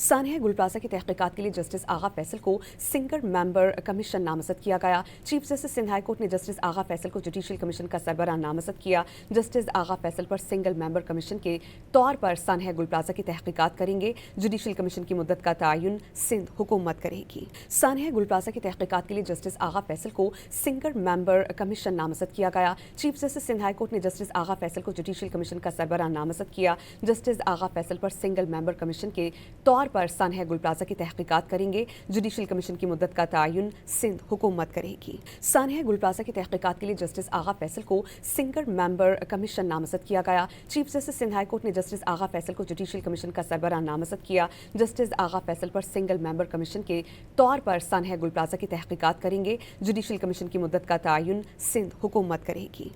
सानिया गुल प्लाजा की तहकीकात के लिए जस्टिस आगा फैसल को सिंगल मेंबर कमीशन नामजद किया गया। Chief justice Sindh high court ने जस्टिस आगा फैसल को जुडिशल कमीशन का सरबराह नामजद किया। जस्टिस आगा फैसल पर सिंगल मेंबर कमीशन के तौर पर सानिया गुल प्लाजा की तहकीकात करेंगे। जुडिशल कमीशन की मुद्दत का तयन सिंध हुकूमत करेगी। सानिया गुल प्लाजा की तहकीकात के लिए जस्टिस आगा फैसल को सिंगल मेंबर कमीशन नामजद किया गया। Chief justice Sindh high court ने जस्टिस आगा फैसल को जुडिशल कमीशन का सरबराह नामजद किया। जस्टिस आगा फैसल पर सिंगल मेंबर कमीशन के तौर पर सानिया गुल प्लाजा की तहकीकात करेंगे। जुडिशल कमीशन की मुद्दत का तयन सिंध हुकूमत करेगी। सानिया गुल प्लाजा की तहकीकात के लिए जस्टिस आगा फैसल को सिंगल मेंबर कमीशन नामजद किया गया। Chief justice Sindh high court ने जस्टिस आगा फैसल को जुडिशल कमीशन का सरबराह नामजद किया। जस्टिस आगा फैसल पर सिंगल मेंबर कमीशन के तौर पर सानिया गुल प्लाजा की तहकीकात करेंगे। जुडिशल कमीशन की मुद्दत का तयन सिंध हुकूमत करेगी।